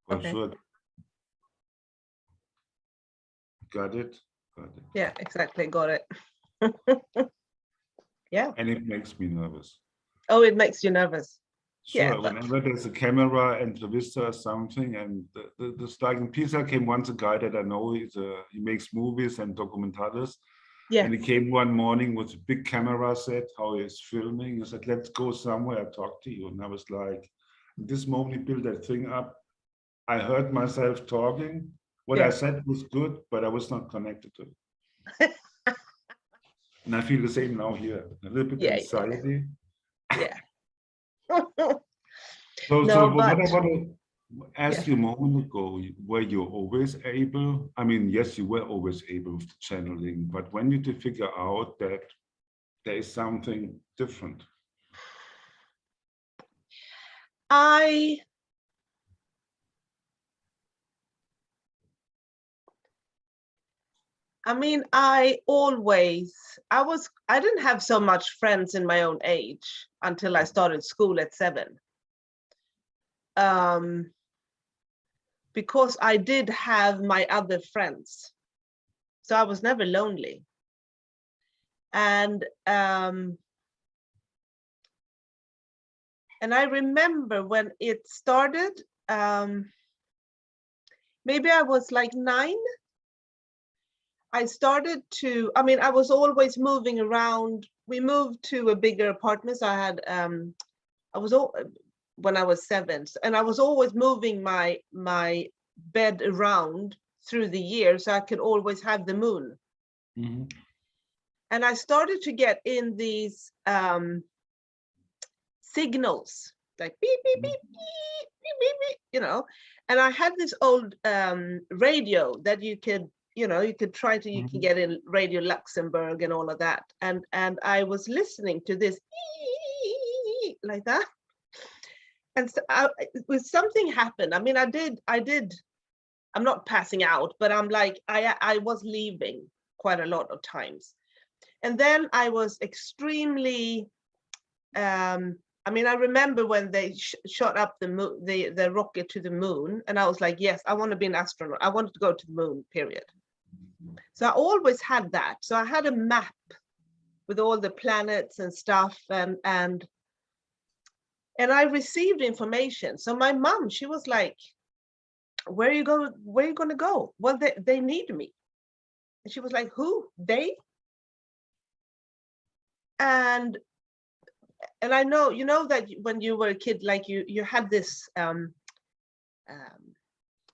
For Okay. sure. Got it. Got it. Yeah, exactly. Got it. Yeah. And it makes me nervous. Oh, it makes you nervous. Sure, Yeah, but whenever there's a camera and the vista or something, and the like in Pisaq came once a guy that I know, he makes movies and documentaries. yeah, And he came one morning with a big camera set, how he's filming. He said, let's go somewhere, talk to you. And I was like, this moment he built that thing up, I heard myself talking. What I yeah. said was good, but I was not connected to it. And I feel the same now here, a little bit Yeah, anxiety. yeah. So No, what I but want to yeah. ask you a moment ago, were you always able? I mean, yes, you were always able with the channeling, but when did you figure out that there is something different? I mean, I didn't have so much friends in my own age until I started school at 7. Because I did have my other friends. So I was never lonely. And I remember when it started, maybe I was like 9. I started to, I mean, I was always moving around. We moved to a bigger apartment. So I had, when I was 7, and I was always moving my bed around through the year, so I could always have the moon. Mm-hmm. And I started to get in these signals, like beep, beep, beep, beep, beep, beep, beep, you know. And I had this old radio that you could, you could try to, you can get in Radio Luxembourg and all of that. And I was listening to this like that. And so something happened. I mean, I did, I'm not passing out, but I'm like, I was leaving quite a lot of times. And then I was extremely, I mean, I remember when they shot up the rocket to the moon, and I was like, yes, I want to be an astronaut. I wanted to go to the moon, period. So I always had that. So I had a map with all the planets and stuff, and I received information. So my mom, she was like, where are you going to go? Well, they need me. And she was like, who? They? And I know, you know, that when you were a kid, like you had this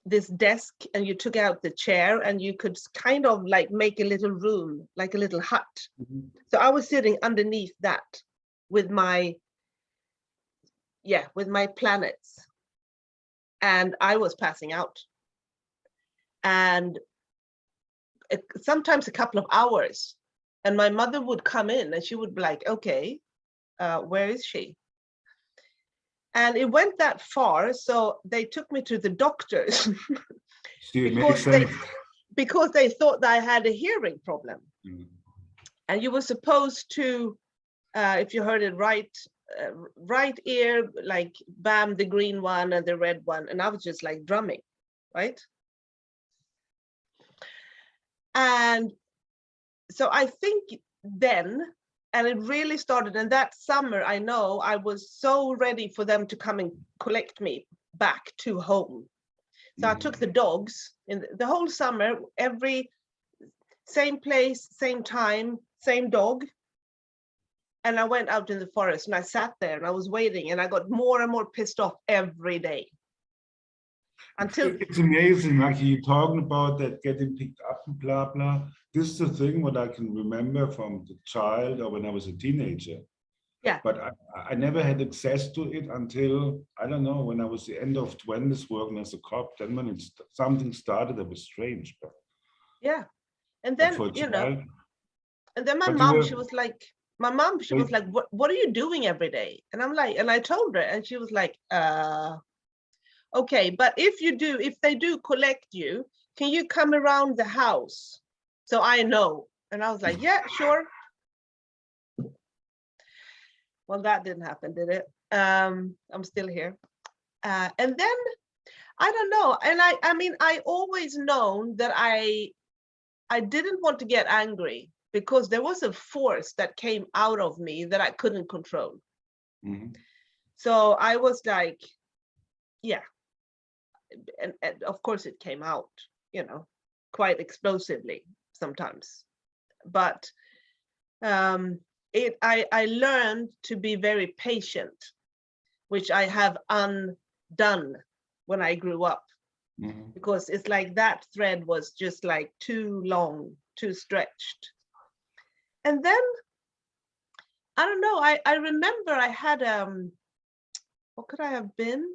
this desk, and you took out the chair, and you could kind of like make a little room, like a little hut. Mm-hmm. So I was sitting underneath that with my planets, and I was passing out. And sometimes a couple of hours, and my mother would come in, and she would be like, okay, where is she? And it went that far, so they took me to the doctors because they thought that I had a hearing problem. Mm-hmm. And you were supposed to, if you heard it right ear, like bam, the green one and the red one, and I was just like drumming, right? And so I think then, and it really started, and that summer, I know I was so ready for them to come and collect me back to home. So I took the dogs in the whole summer, every same place, same time, same dog. And I went out in the forest, and I sat there, and I was waiting, and I got more and more pissed off every day. Until it's amazing, like you're talking about that getting picked up and blah blah. This is the thing what I can remember from the child or when I was a teenager. Yeah. But I never had access to it until, I don't know, when I was the end of 20s working as a cop. Then when something started, it was strange. But yeah. And then, you know, and then my mom, she was like, what are you doing every day? And I'm like, and I told her, and she was like, okay, but if they do collect you, can you come around the house so I know? And I was like, yeah, sure. Well, that didn't happen, did it? I'm still here. And then I don't know. And I mean, I always known that I didn't want to get angry because there was a force that came out of me that I couldn't control. Mm-hmm. So I was like, yeah. And of course it came out, you know, quite explosively sometimes. But I learned to be very patient, which I have undone when I grew up. Mm-hmm. Because it's like that thread was just like too long, too stretched. And then, I don't know, I remember I had, what could I have been?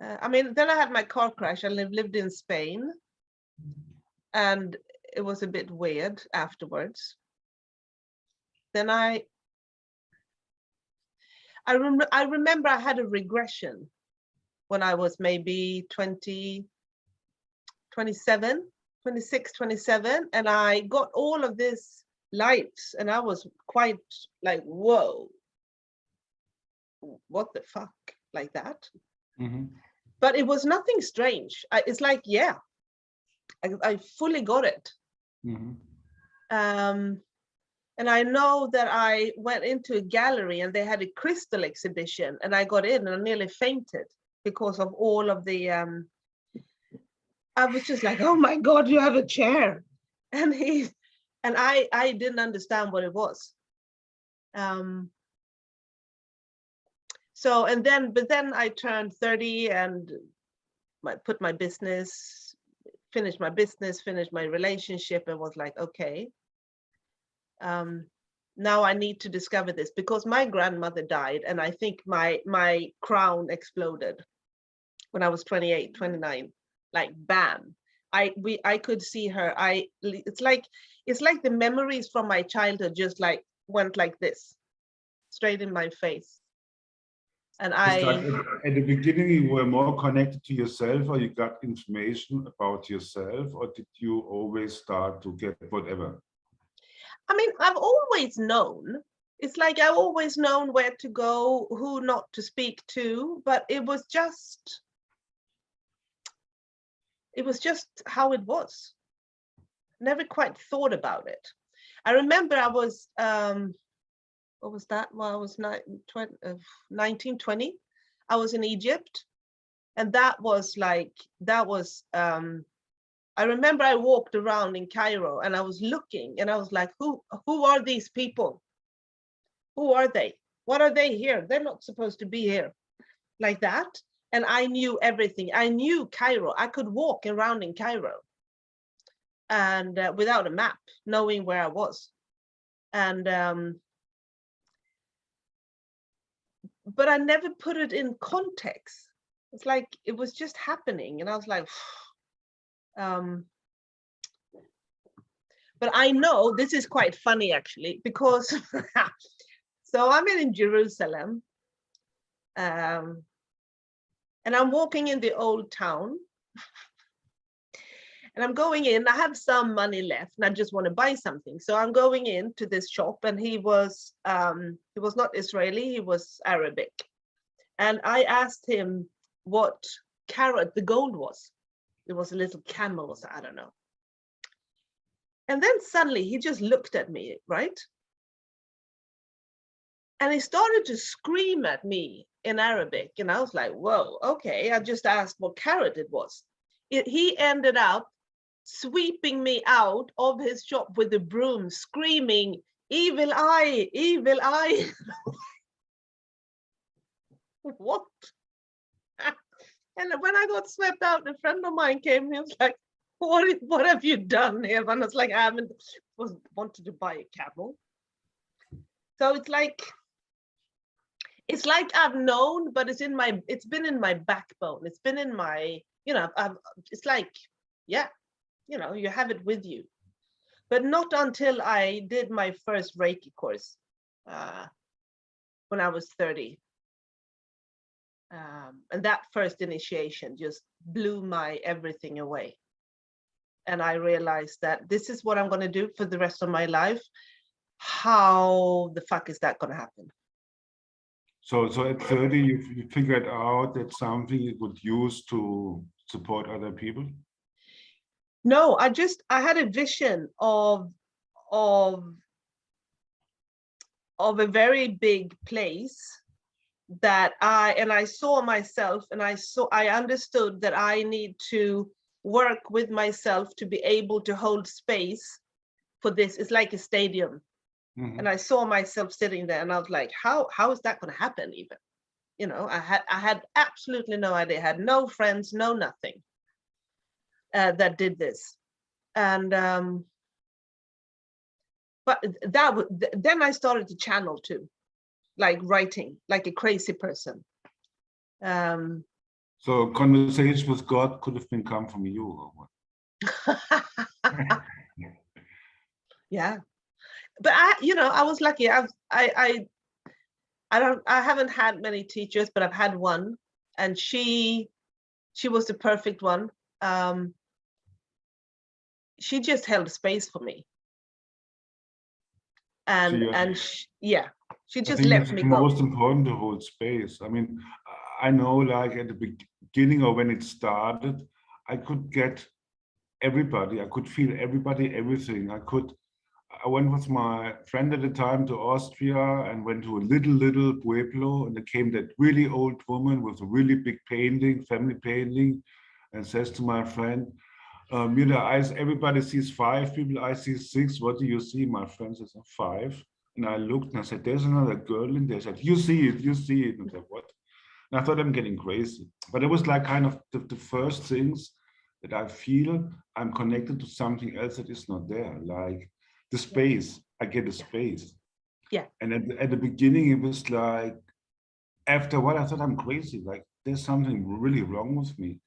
I mean, then I had my car crash. I lived in Spain, and it was a bit weird afterwards. Then I remember I had a regression when I was maybe 20, 27, 26, 27, and I got all of this lights, and I was quite like, whoa, what the fuck, like that. Mm-hmm. But it was nothing strange. It's like, yeah, I fully got it. Mm-hmm. And I know that I went into a gallery and they had a crystal exhibition, and I got in and I nearly fainted because of all of the, I was just like, oh my God, you have a chair. And I didn't understand what it was. So, but then I turned 30 and put my business, finished my relationship, and was like, okay, now I need to discover this, because my grandmother died, and I think my crown exploded when I was 28, 29, like bam. I could see her. It's like the memories from my childhood just like went like this, straight in my face. And like at the beginning, you were more connected to yourself, or you got information about yourself, or did you always start to get whatever? I mean, I've always known. It's like I've always known where to go, who not to speak to, but it was just how it was. Never quite thought about it. I remember I was, what was that? Well, I was 1920. I was in Egypt. And I remember I walked around in Cairo and I was looking and I was like, who are these people? Who are they? What are they here? They're not supposed to be here, like that. And I knew everything. I knew Cairo. I could walk around in Cairo and without a map, knowing where I was. And but I never put it in context. It's like it was just happening, and I was like, but I know this is quite funny actually, because so I'm in Jerusalem, and I'm walking in the old town, and I'm going in. I have some money left, and I just want to buy something. So I'm going into this shop, and he was not Israeli, he was Arabic, and I asked him what carat the gold was. It was a little camel, so I don't know. And then suddenly he just looked at me, right? And he started to scream at me in Arabic. And I was like, whoa, okay. I just asked what carat it was. He ended up sweeping me out of his shop with a broom, screaming, evil eye, evil eye. What? And when I got swept out, a friend of mine came, he was like, what have you done here? And I was like, I wanted to buy a camel. So it's like I've known, but it's been in my backbone. It's been in my, it's like, yeah, you have it with you. But not until I did my first Reiki course when I was 30. And that first initiation just blew my everything away. And I realized that this is what I'm going to do for the rest of my life. How the fuck is that going to happen? So at 30, you figured out that something you could use to support other people? No, I had a vision of a very big place that I saw myself, and I understood that I need to work with myself to be able to hold space for this. It's like a stadium. Mm-hmm. And I saw myself sitting there, and I was like, how is that going to happen even? You know, I had absolutely no idea. I had no friends, no nothing that did this. And but then I started to channel too, like writing like a crazy person. So conversations with God could have been come from you, or what? Yeah, but I was lucky. I haven't had many teachers, but I've had one, and she was the perfect one. She just held space for me, and she just let me it's go. most important to hold space. I mean, I know, like at the beginning or when it started, I could get everybody. I could feel everybody, everything. I went with my friend at the time to Austria and went to a little pueblo, and there came that really old woman with a really big painting, family painting, and says to my friend, everybody sees 5 people, I see 6. What do you see? My friend says 5. And I looked and I said, there's another girl in there. I said, you see it, you see it. And I said, what? And I thought I'm getting crazy. But it was like kind of the first things that I feel I'm connected to something else that is not there. Like the space, I get a space. Yeah. And at the beginning, it was like, after a while, I thought I'm crazy. Like there's something really wrong with me.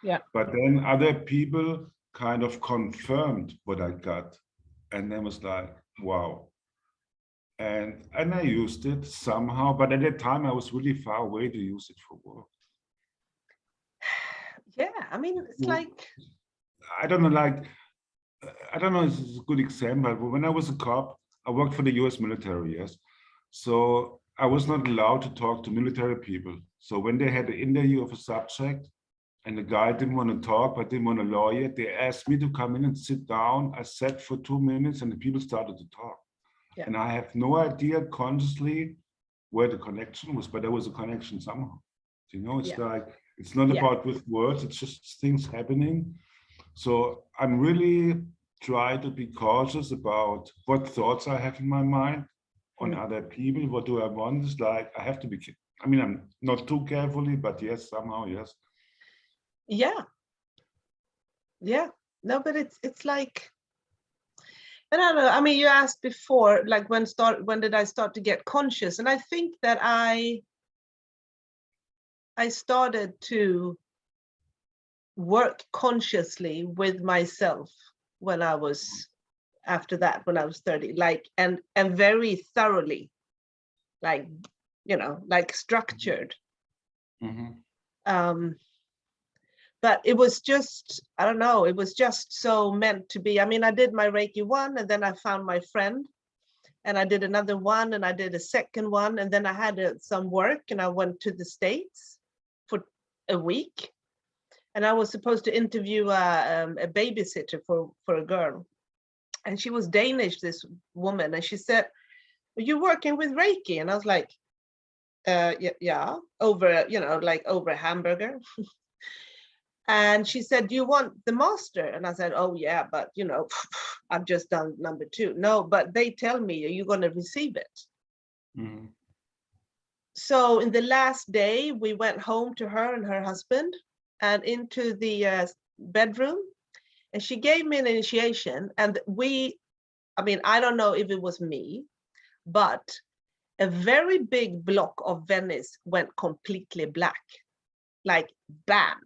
Yeah. But then other people kind of confirmed what I got. And then was like, wow. And I used it somehow, but at that time I was really far away to use it for work. Yeah, I mean, it's like, I don't know, like, I don't know if this is a good example, but when I was a cop, I worked for the US military, yes. So I was not allowed to talk to military people. So when they had the interview of a subject, and the guy didn't want to talk, but didn't want a lawyer, they asked me to come in and sit down. I sat for 2 minutes and the people started to talk. Yeah. And I have no idea consciously where the connection was, but there was a connection somehow. You know, it's like, it's not about with words, it's just things happening. So I'm really trying to be cautious about what thoughts I have in my mind on other people. What do I want? It's like, I have to be, I mean, I'm not too carefully, but yes, somehow, yes. Yeah. No, but it's like, I don't know. I mean, you asked before, like when did I start to get conscious? And I think that I started to work consciously with myself when I was, after that, when I was 30, like, and very thoroughly, like, like structured. Mm-hmm. But it was just, I don't know, it was just so meant to be. I mean, I did my Reiki 1, and then I found my friend, and I did another one, and I did a second one, and then I had some work, and I went to the States for a week, and I was supposed to interview a babysitter for a girl, and she was Danish, this woman, and she said, "Are you working with Reiki?" And I was like, yeah, over, like over a hamburger. And she said, "Do you want the master?" And I said, "Oh yeah, but I've just done number 2. No, but they tell me you're going to receive it." Mm-hmm. So in the last day, we went home to her and her husband and into the bedroom, and she gave me an initiation. And I mean, I don't know if it was me, but a very big block of Venice went completely black, like bam.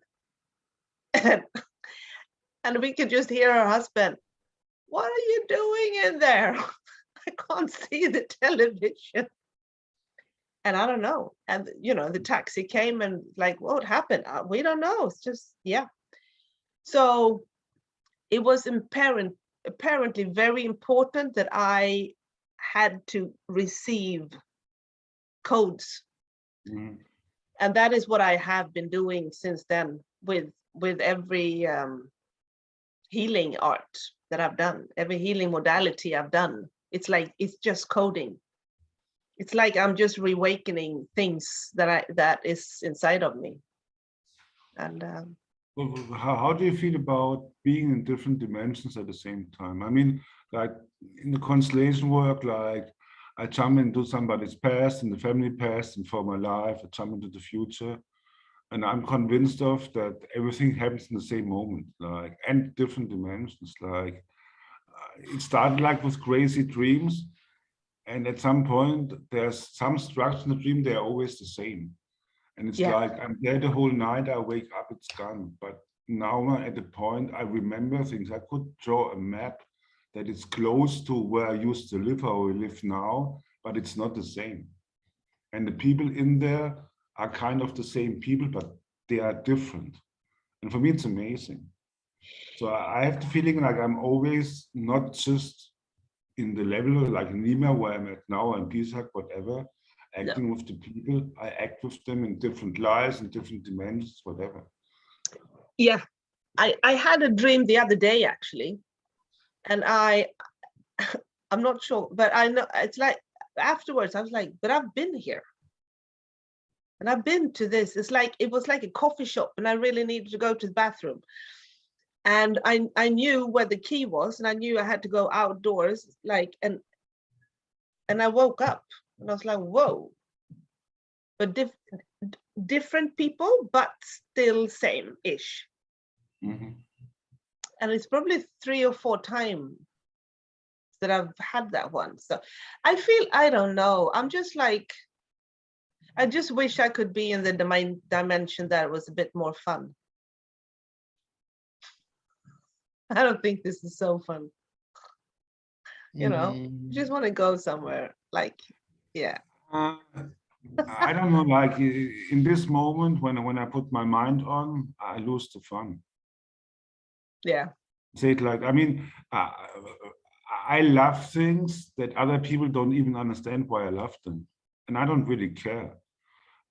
And we could just hear her husband, "What are you doing in there? I can't see the television." And I don't know. And, the taxi came and like, what happened? We don't know. It's just, yeah. So it was apparently very important that I had to receive codes Mm. And that is what I have been doing since then with every healing art that I've done, every healing modality I've done. It's like, it's just coding. It's like I'm just reawakening things that is inside of me. And Well, how do you feel about being in different dimensions at the same time? I mean, like in the constellation work, like I jump into somebody's past, in the family past, and for my life, I jump into the future. And I'm convinced of that everything happens in the same moment, like, and different dimensions. Like it started like with crazy dreams. And at some point, there's some structure in the dream, they're always the same. And it's yeah, like I'm there the whole night, I wake up, it's gone. But now I'm at the point I remember things. I could draw a map that is close to where I used to live, how I live now, but it's not the same. And the people in there are kind of the same people, but they are different. And for me, it's amazing. So I have the feeling like I'm always not just in the level like Nima, where I'm at now, and Pisaq, whatever, no, acting with the people. I act with them in different lives, in different dimensions, whatever. yeah. I had a dream the other day actually, and I'm not sure, but I know it's like afterwards I was like, but I've been here. And I've been to this. It's like, it was like a coffee shop and I really needed to go to the bathroom. And I knew where the key was, and I knew I had to go outdoors, like, and I woke up and I was like, whoa. But different people, but still same-ish. Mm-hmm. And it's probably 3 or 4 times that I've had that one. So I feel, I don't know. I'm just like, I just wish I could be in the dimension that was a bit more fun. I don't think this is so fun. You know, you just want to go somewhere like, yeah. I don't know, like in this moment, when I put my mind on, I lose the fun. Yeah. Say it like, I mean, I love things that other people don't even understand why I love them. And I don't really care.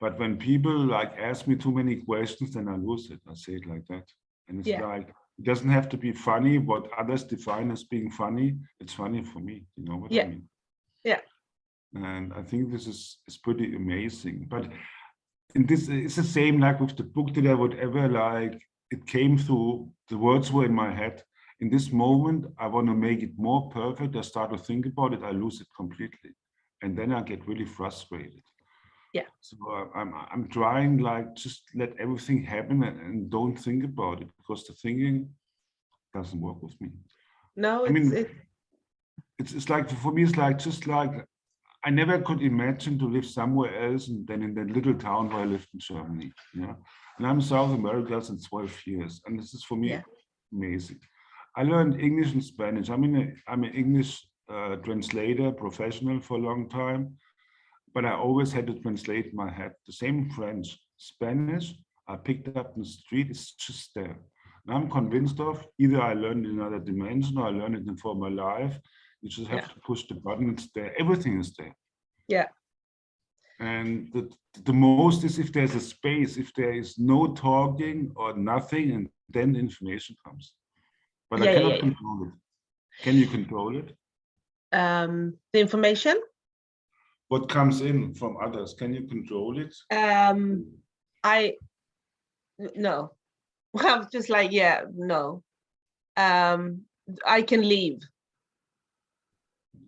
But when people like ask me too many questions, then I lose it. I say it like that. And it's Yeah. like, it doesn't have to be funny. What others define as being funny, it's funny for me. You know what I mean? Yeah. And I think this is pretty amazing. But in this, it's the same like with the book that I would ever like, it came through, the words were in my head. In this moment, I want to make it more perfect. I start to think about it, I lose it completely. And then I get really frustrated. Yeah. So I'm trying like just let everything happen and don't think about it, because the thinking doesn't work with me. No, I mean, it's like, for me, it's like, just like, I never could imagine to live somewhere else than in that little town where I lived in Germany. Yeah. And I'm in South America since 12 years. And this is for me amazing. I learned English and Spanish. I'm an English translator, professional for a long time. But I always had to translate in my head. The same French, Spanish, I picked up in the street, it's just there. And I'm convinced of either I learned in another dimension or I learned it in for my life. You just have to push the button, it's there. Everything is there. Yeah. And the most is if there's a space, if there is no talking or nothing, and then information comes. But I cannot control it. Can you control it? The information? What comes in from others, can you control it? No. I'm just like, yeah, no. I can leave.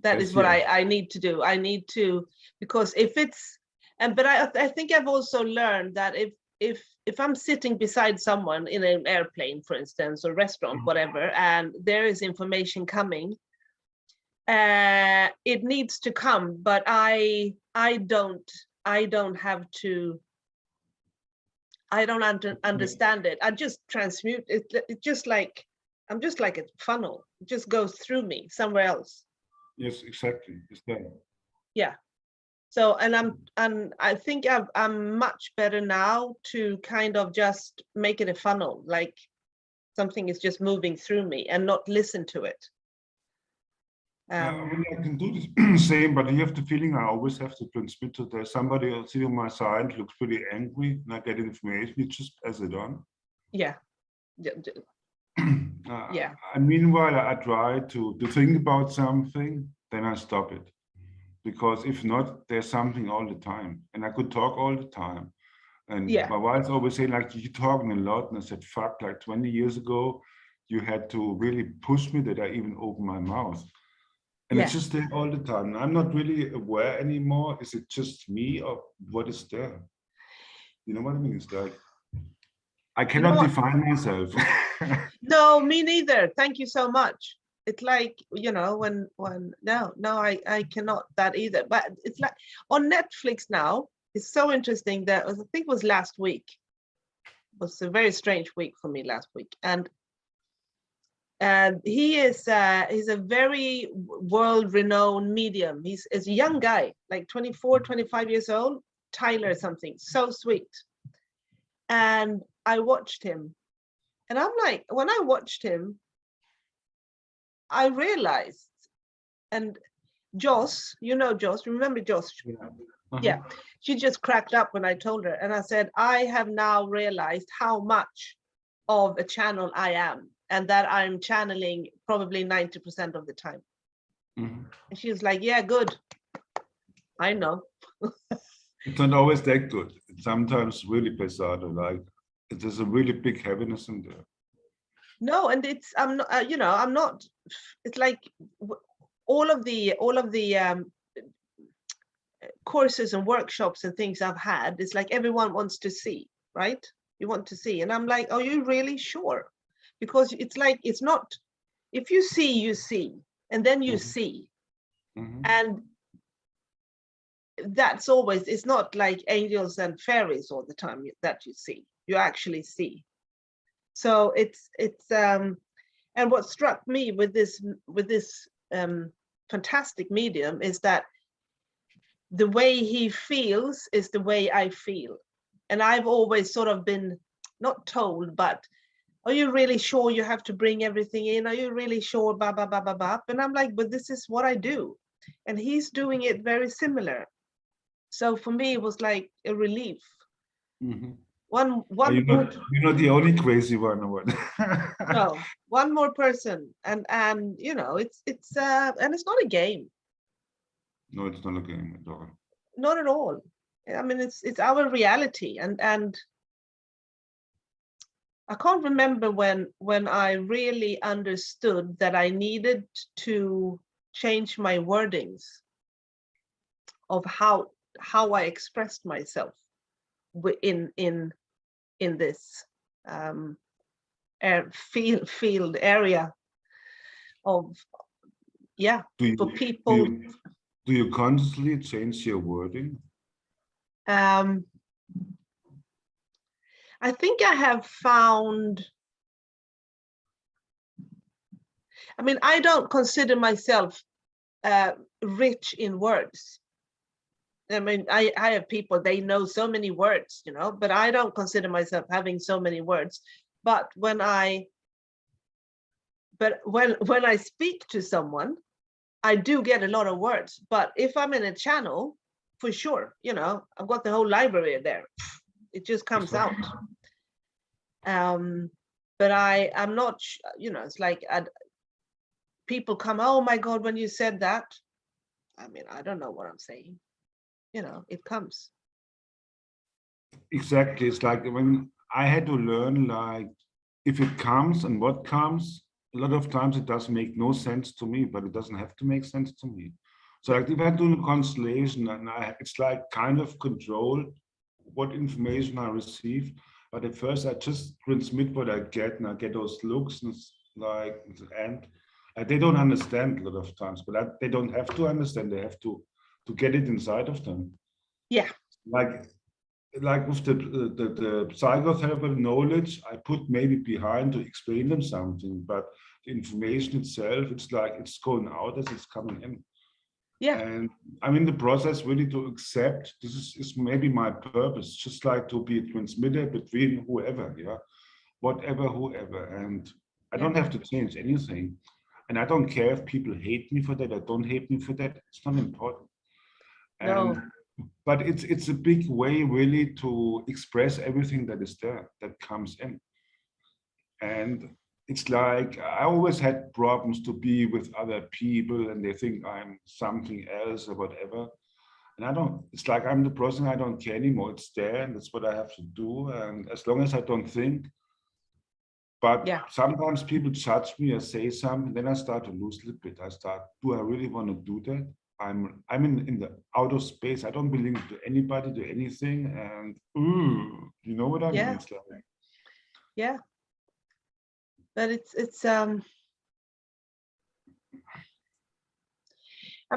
That is what I need to do. I need to, because if it's, but I think I've also learned that if I'm sitting beside someone in an airplane, for instance, or restaurant, whatever, and there is information coming, it needs to come, but I don't have to, I don't understand it. I just transmute it. It's just like, I'm just like a funnel. It just goes through me somewhere else. Yes, exactly. It's there. Yeah. So, and I think I'm much better now to kind of just make it a funnel, like something is just moving through me and not listen to it. I mean, I can do the same, but you have the feeling I always have to transmit to there's somebody else sitting on my side, looks pretty angry, and I get information, you just pass it on. Yeah. Yeah. And meanwhile, I try to think about something, then I stop it. Because if not, there's something all the time. And I could talk all the time. And Yeah. my wife's always saying, like, you're talking a lot. And I said, fuck, like 20 years ago, you had to really push me that I even open my mouth. And Yeah. it's just there all the time. I'm not really aware anymore. Is it just me or what is there? You know what I mean? It's like, I cannot define myself. No, me neither. Thank you so much. It's like, you know, when no, I cannot that either. But it's like on Netflix now, it's so interesting that I think it was last week. It was a very strange week for me last week. And he's a very world-renowned medium. He's a young guy, like 24, 25 years old, Tyler something, so sweet. And I watched him. And I'm like, when I watched him, I realized, and Joss, you know Joss, remember Joss? Yeah, she just cracked up when I told her. And I said, I have now realized how much of a channel I am, and that I'm channeling probably 90% of the time. And she was like, yeah, good. I know. It's not always that good. It's sometimes really bizarre, like there's a really big heaviness in there. No, and it's I'm not you know, I'm not, it's like all of the courses and workshops and things I've had, it's like everyone wants to see, right? You want to see. And I'm like, are you really sure? Because it's like, it's not, if you see, you see, and then you see. And that's always, it's not like angels and fairies all the time that you see, you actually see. So it's and what struck me with this fantastic medium is that the way he feels is the way I feel. And I've always sort of been not told, but are you really sure you have to bring everything in? Are you really sure? Blah, blah, blah, blah, blah. And I'm like, but this is what I do. And he's doing it very similar. So for me, it was like a relief. One you're not the only crazy one or what? No, one more person. And you know, it's and it's not a game. No, it's not a game at all. Not at all. I mean, it's our reality. And I can't remember when I really understood that I needed to change my wordings of how I expressed myself in this field area of, yeah, for people. Do you consciously change your wording? I think I have found, I mean, I don't consider myself rich in words. I mean, I have people, they know so many words, you know, but I don't consider myself having so many words. But when I speak to someone, I do get a lot of words. But if I'm in a channel, for sure, you know, I've got the whole library there. It just comes out. But I'm not, you know, it's like people come, oh my God, when you said that, I mean, I don't know what I'm saying. You know, it comes. Exactly. It's like when I had to learn, like, if it comes and what comes, a lot of times it does make no sense to me, but it doesn't have to make sense to me. So like if I do a constellation and it's like kind of control what information I receive, but at first I just transmit what I get, and I get those looks and like, and they don't understand a lot of times, but they don't have to understand. They have to get it inside of them. Yeah. Like with the psychotherapy knowledge, I put maybe behind to explain them something, but the information itself, it's like it's going out as it's coming in. Yeah. And I'm in the process really to accept this is maybe my purpose, just like to be a transmitter between whoever, yeah, whatever, whoever. And I don't have to change anything. And I don't care if people hate me for that or don't hate me for that. It's not important. No. And but it's a big way really to express everything that is there, that comes in. And it's like I always had problems to be with other people and they think I'm something else or whatever. And I don't, it's like I'm the person, I don't care anymore. It's there and that's what I have to do. And as long as I don't think, but Yeah. sometimes people judge me or say something, then I start to lose a little bit. I start, do I really want to do that? I'm in the outer space. I don't belong to anybody, to anything. And you know what I mean? It's like, yeah. But it's I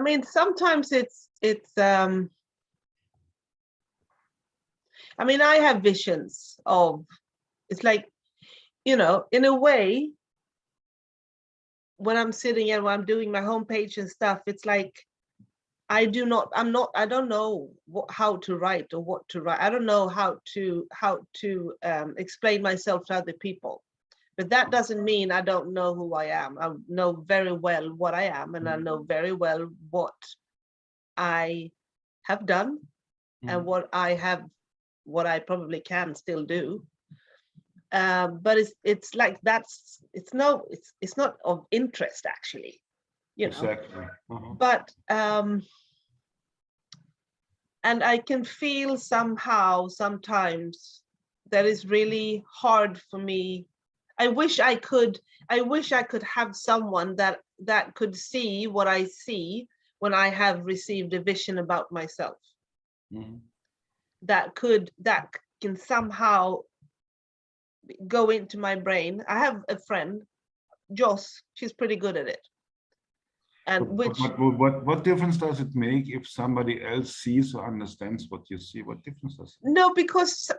mean, sometimes it's I mean, I have visions of, it's like, you know, in a way, when I'm sitting and when I'm doing my homepage and stuff, it's like, I don't know how to write or what to write. I don't know how to explain myself to other people. But that doesn't mean I don't know who I am. I know very well what I am, and I know very well what I have done and what I probably can still do. But it's like it's not of interest actually, you know. exactly. But and I can feel somehow sometimes that is really hard for me. I wish I could have someone that could see what I see when I have received a vision about myself. That can somehow go into my brain. I have a friend, Joss, she's pretty good at it. And what difference does it make if somebody else sees or understands what you see? What difference does it make? No, because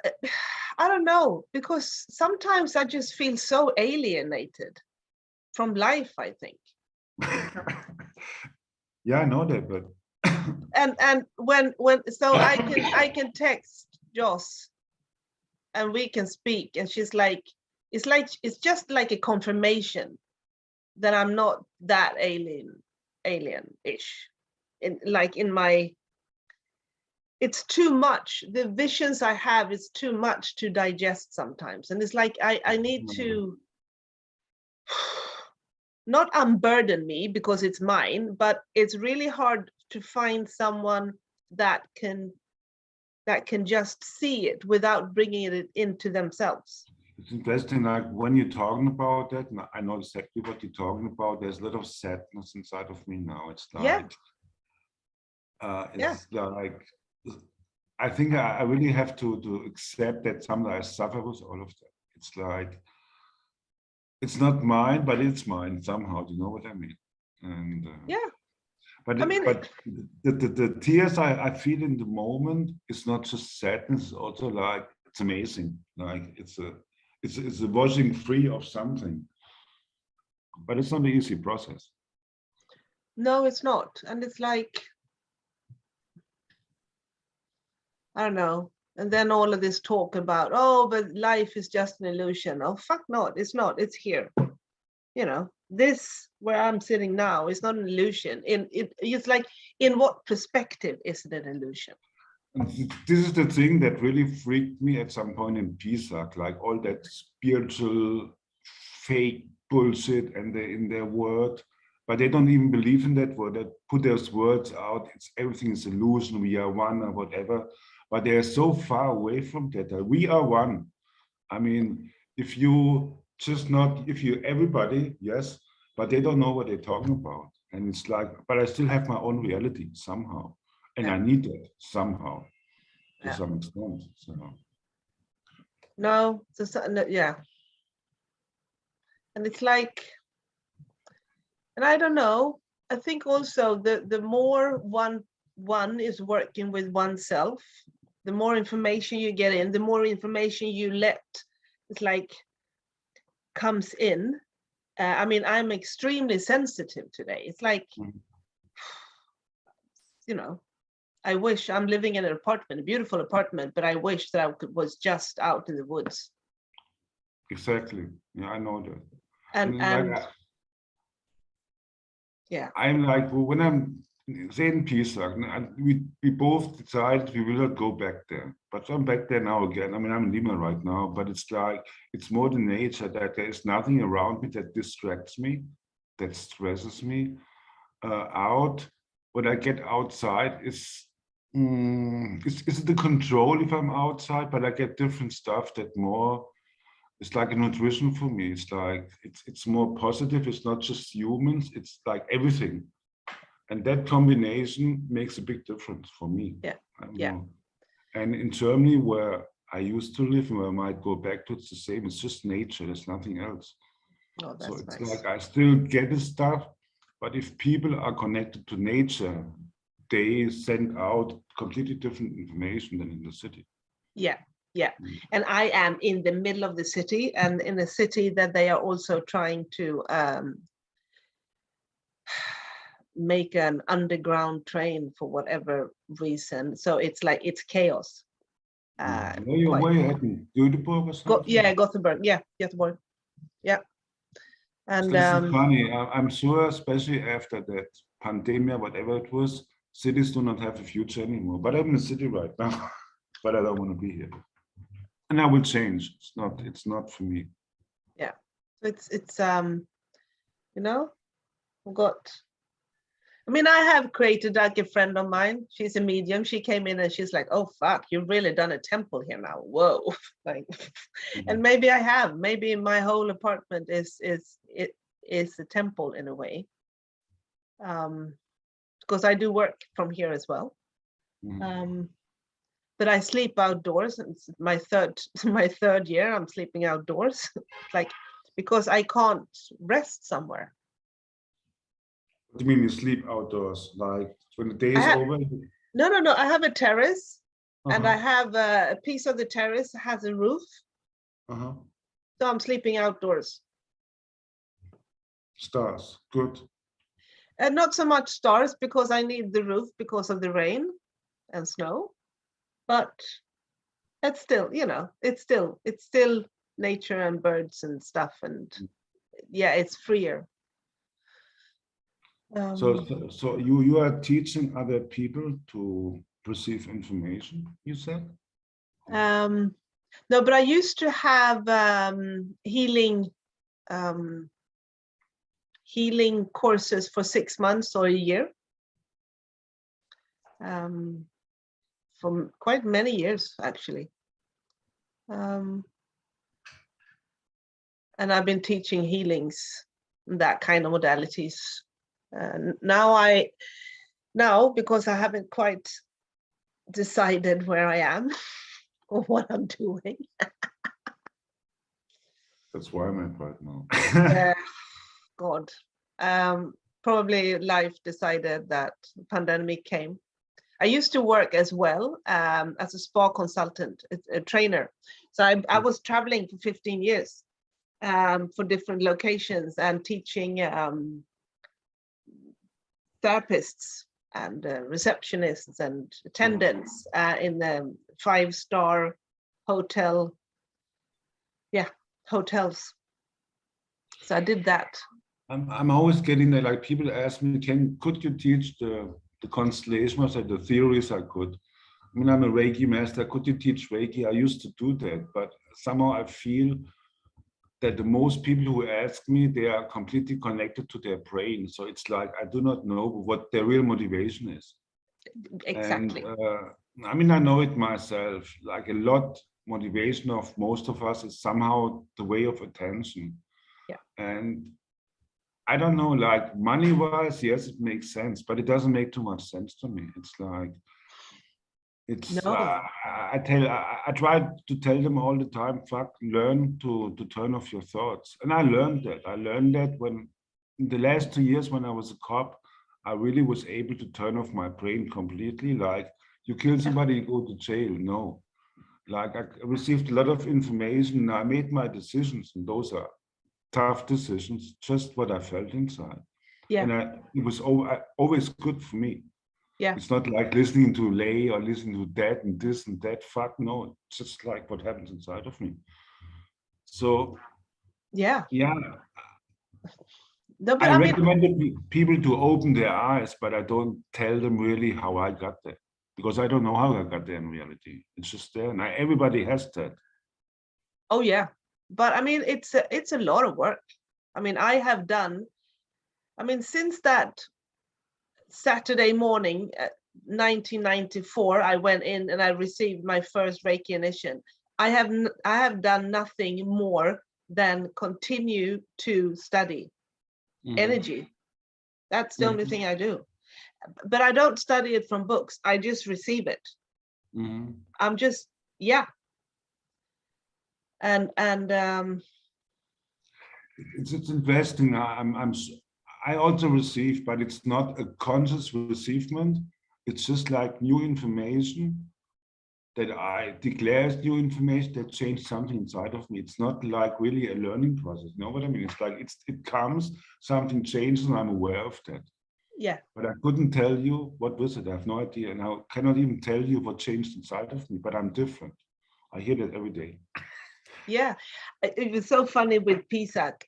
I don't know, because sometimes I just feel so alienated from life, I think. Yeah, I know that, but and when so I can text Joss and we can speak, and she's like, it's just like a confirmation that I'm not that alien-ish. In my, it's too much. The visions I have is too much to digest sometimes. And it's like, I need to not unburden me because it's mine, but it's really hard to find someone that can just see it without bringing it into themselves. it's interesting, like when you're talking about that, and I know exactly what you're talking about, there's a lot of sadness inside of me now. It's like, it's like, I think I really have to accept that sometimes I suffer with all of that. It's like, it's not mine, but it's mine somehow. Do you know what I mean? And but the tears I feel in the moment is not just sadness. It's also like, it's amazing. Like it's a washing free of something. But it's not an easy process. No, it's not. And it's like, I don't know. And then all of this talk about, oh, but life is just an illusion. Oh, fuck not. It's not. It's here. You know, this where I'm sitting now is not an illusion. It's like, in what perspective is it an illusion? And this is the thing that really freaked me at some point in Pisaq, like all that spiritual fake bullshit and they're in their word, but they don't even believe in that word. They put those words out. It's everything is illusion. We are one or whatever. But they are so far away from that. We are one. I mean, if you everybody, yes, but they don't know what they're talking about. And it's like, but I still have my own reality somehow. And I need that somehow to some extent. So. No, yeah. And it's like, and I don't know, I think also the more one is working with oneself, the more information you get in, the more information you let, it's like, comes in. I mean, I'm extremely sensitive today. It's like, you know, I wish I'm living in an apartment, a beautiful apartment, but I wish that I was just out in the woods. Exactly. Yeah, I know that. And Yeah. I'm like, well, when I'm in Pisaq, and we both decided we will not go back there. But I'm back there now again. I mean, I'm in Lima right now, but it's like, it's more the nature that there is nothing around me that distracts me, that stresses me out. When I get outside, it's the control if I'm outside, but I get different stuff that more, it's like a nutrition for me. It's like, it's more positive. It's not just humans, it's like everything. And that combination makes a big difference for me. Yeah. I don't Yeah. know. And in Germany, where I used to live and where I might go back to, it's the same. It's just nature. There's nothing else. Oh, that's So it's nice. like I still get the stuff, but if people are connected to nature, they send out completely different information than in the city. Yeah. Yeah. And I am in the middle of the city, and in a city that they are also trying to make an underground train for whatever reason. So it's like, it's chaos. Where you heading? Göteborg or something? Yeah, Gothenburg. Yeah, Göteborg. Yeah. And This is funny. I'm sure, especially after that pandemic, whatever it was, cities do not have a future anymore. But I'm in the city right now, but I don't want to be here. And I will change. It's not for me. Yeah. It's you know, I mean, I have created, like, a friend of mine. She's a medium. She came in and she's like, "Oh fuck, you've really done a temple here now. Whoa!" Like, and maybe I have. Maybe my whole apartment is a temple in a way. Because I do work from here as well. But I sleep outdoors. It's my third year. I'm sleeping outdoors, like, because I can't rest somewhere. What do you mean you sleep outdoors? Like when the day is over? No. I have a terrace, and I have a piece of the terrace has a roof. So I'm sleeping outdoors. Stars, good. And not so much stars, because I need the roof because of the rain and snow. But it's still, it's still nature and birds and stuff, and yeah, it's freer. So you are teaching other people to receive information, you said? No, but I used to have healing courses for 6 months or a year, from quite many years actually, and I've been teaching healings, that kind of modalities. Now because I haven't quite decided where I am or what I'm doing. That's why I'm at right now. God, probably life decided that the pandemic came. I used to work as well as a spa consultant, a trainer. So I was traveling for 15 years for different locations and teaching therapists and receptionists and attendants in the 5-star hotel. Yeah, hotels. So I did that. I'm always getting there. Like people ask me, could you teach the constellations or the theories? I could. I mean, I'm a Reiki master. Could you teach Reiki? I used to do that, but somehow I feel that the most people who ask me, they are completely connected to their brain. So it's like, I do not know what their real motivation is. Exactly. And I mean, I know it myself, like a lot motivation of most of us is somehow the way of attention. Yeah. And I don't know, like money-wise, yes, it makes sense, but it doesn't make too much sense to me. It's like, I try to tell them all the time, fuck, learn to turn off your thoughts. And I learned that when in the last 2 years when I was a cop, I really was able to turn off my brain completely. Like, you kill somebody, you go to jail. No. Like, I received a lot of information and I made my decisions, and those are tough decisions, just what I felt inside. Yeah. And it was always good for me. Yeah. It's not like listening to lay or listening to that and this and that. Fuck no, it's just like what happens inside of me. So yeah. No, but I I mean, recommend people to open their eyes, but I don't tell them really how I got there, because I don't know how I got there in reality. It's just there. Now everybody has that. oh yeah, but I mean, it's a lot of work. I mean, since that Saturday morning, 1994, I went in and I received my first Reiki initiation. I have done nothing more than continue to study energy. That's the only thing I do. But I don't study it from books. I just receive it. I'm just, yeah. And it's interesting. I also receive, but it's not a conscious receivement. It's just like new information that I declare as new information that changed something inside of me. It's not like really a learning process. You know what I mean? It's like it comes, something changes, and I'm aware of that. Yeah. But I couldn't tell you what was it. I have no idea, and I cannot even tell you what changed inside of me. But I'm different. I hear that every day. Yeah, it was so funny with Pisaq,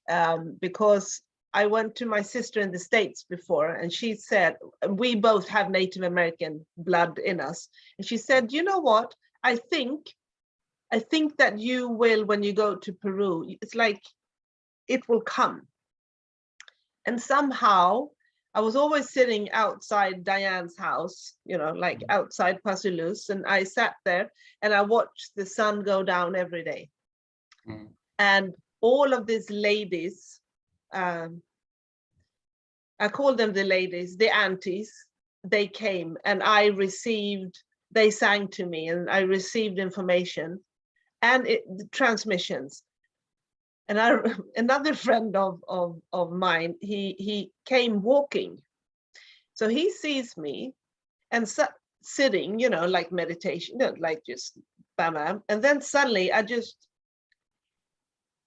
because I went to my sister in the States before, and she said, we both have Native American blood in us. And she said, you know what? I think that you will, when you go to Peru, it's like, it will come. And somehow I was always sitting outside Diane's house, like outside Pasulus, and I sat there and I watched the sun go down every day. And all of these ladies, I call them the ladies, the aunties, they came and they sang to me and I received information and transmissions. And another friend of mine, he came walking. So he sees me and sitting, like meditation, like just bam. And then suddenly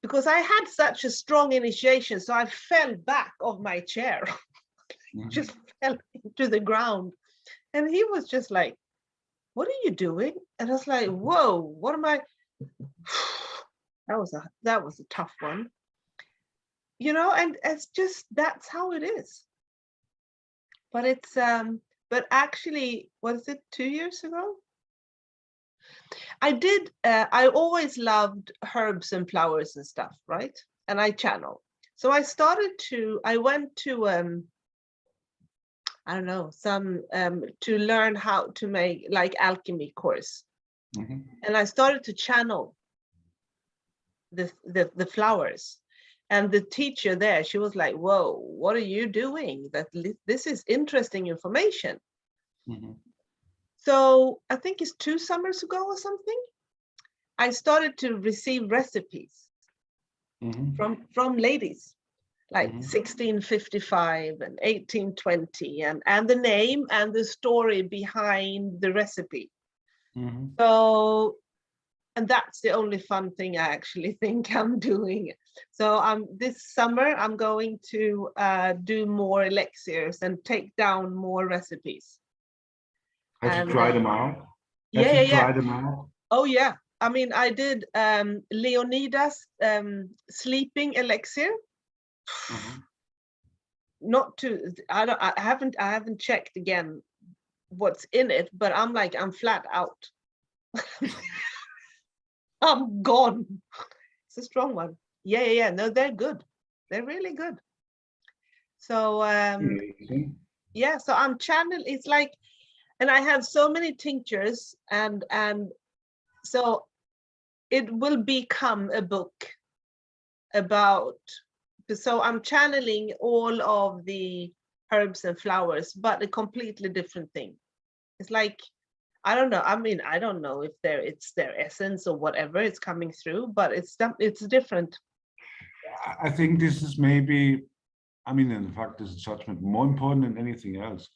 because I had such a strong initiation, so I fell back of my chair, just fell into the ground. And he was just like, what are you doing? And I was like, whoa, what am I? That was a tough one. And it's just, that's how it is. But it's, but actually, what is it, 2 years ago? I always loved herbs and flowers and stuff, right? And I channel. So I went to, I don't know, to learn how to make like alchemy course. And I started to channel the flowers. And the teacher there, she was like, whoa, what are you doing? This is interesting information. So I think it's 2 summers ago or something, I started to receive recipes from ladies, like 1655 and 1820, and the name and the story behind the recipe. So, and that's the only fun thing I actually think I'm doing. So this summer, I'm going to do more elixirs and take down more recipes. Have you tried them out? Yeah. Them out? Oh yeah. I mean, I did Leonidas sleeping elixir. Not to, I haven't checked again what's in it, but I'm flat out. I'm gone. It's a strong one. Yeah. No, they're good. They're really good. So yeah, so I'm channeling. It's like, and I have so many tinctures, and so it will become a book about. So I'm channeling all of the herbs and flowers, but a completely different thing. It's like, I don't know. I mean, I don't know if it's their essence or whatever it's coming through, but it's different. I think this is maybe, I mean, in fact, this is judgment more important than anything else,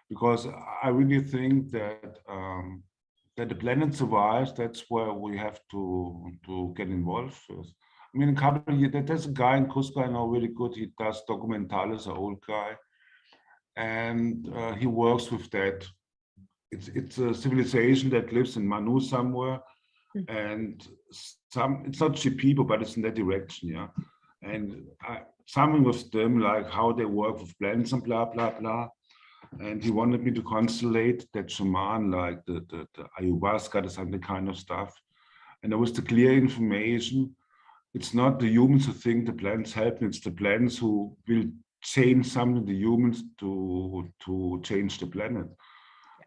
because I really think that that the planet survives. That's where we have to get involved first. I mean, a couple of years, there's a guy in Cusco I know really good. He does documentales, an old guy, and he works with that. It's a civilization that lives in Manu somewhere, and it's not cheap people, but it's in that direction, yeah. and something with them, like how they work with plants and blah, blah, blah. And he wanted me to constellate that shaman, like the ayahuasca, the something kind of stuff. And there was the clear information. It's not the humans who think the plants help, it's the plants who will change something, the humans to change the planet.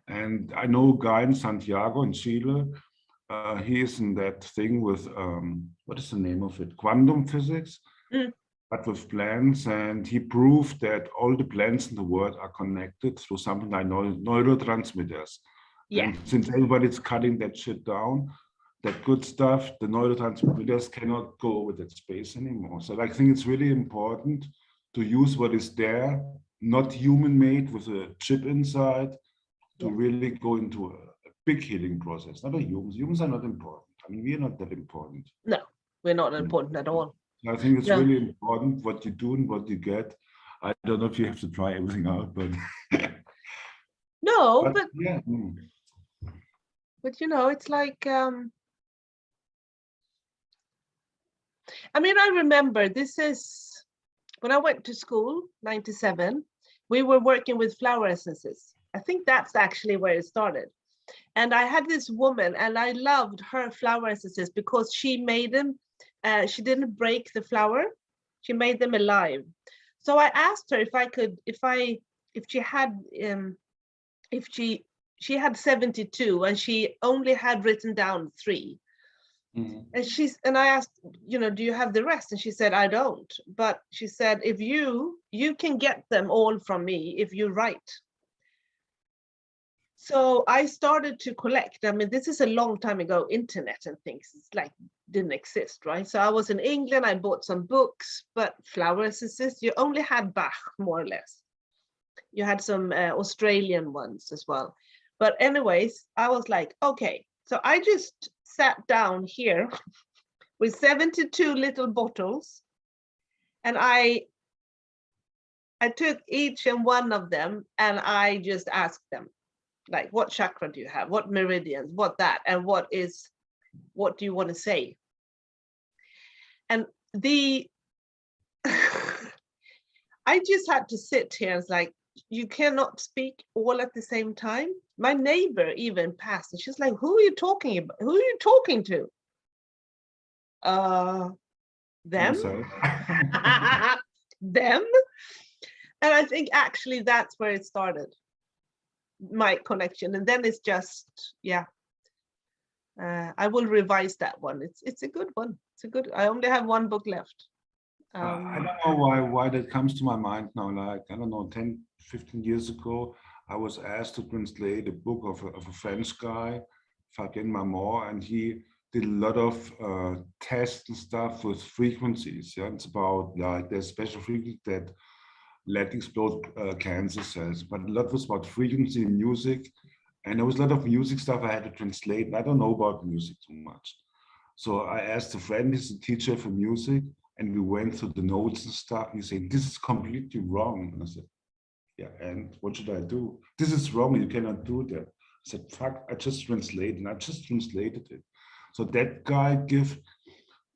And I know a guy in Santiago in Chile, he is in that thing with, what is the name of it? Quantum physics, but with plants. And he proved that all the plants in the world are connected through something like neurotransmitters. Yeah. And since everybody's cutting that shit down, that good stuff, the neurotransmitters cannot go with that space anymore. So I think it's really important to use what is there, not human-made with a chip inside, to really go into a big healing process. Not a humans. Humans are not important. I mean, we are not that important. No, we're not important at all. I think it's really important what you do and what you get. I don't know if you have to try everything out, but no, but yeah. But you know, it's like I mean, I remember this is when I went to school, 97, we were working with flower essences. I think that's actually where it started. And I had this woman, and I loved her flower essences because she made them, she didn't break the flower, she made them alive. So I asked her if I could, if she had, she had 72 and she only had written down 3. And I asked, you know, do you have the rest? And she said, I don't. But she said, if you can get them all from me if you write. So I started to collect. I mean, this is a long time ago, internet and things, it's like didn't exist, right? So I was in England, I bought some books, but flower essences, you only had Bach, more or less. You had some Australian ones as well. But anyways, I was like, okay. So I just sat down here with 72 little bottles, and I took each and one of them and I just asked them, like, what chakra do you have? What meridians? What that? And what do you want to say? And I just had to sit here and it's like, you cannot speak all at the same time. My neighbor even passed and she's like, who are you talking about? Who are you talking to? Them? Them? And I think actually that's where it started, my connection. And then it's just, yeah. I will revise that one. It's a good one. It's a good, I only have one book left. I don't know why that comes to my mind now. Like, I don't know, 10, 15 years ago, I was asked to translate a book of a French guy, Fabien Marmont, and he did a lot of tests and stuff with frequencies. Yeah, it's about like there's special frequencies that let explode cancer cells, but a lot was about frequency in music, and there was a lot of music stuff I had to translate. And I don't know about music too much, so I asked a friend, he's a teacher for music, and we went through the notes and stuff. And he said, "This is completely wrong." And I said, "Yeah, and what should I do? This is wrong. You cannot do that." I said, "Fuck! I just translated, and I just translated it." So that guy give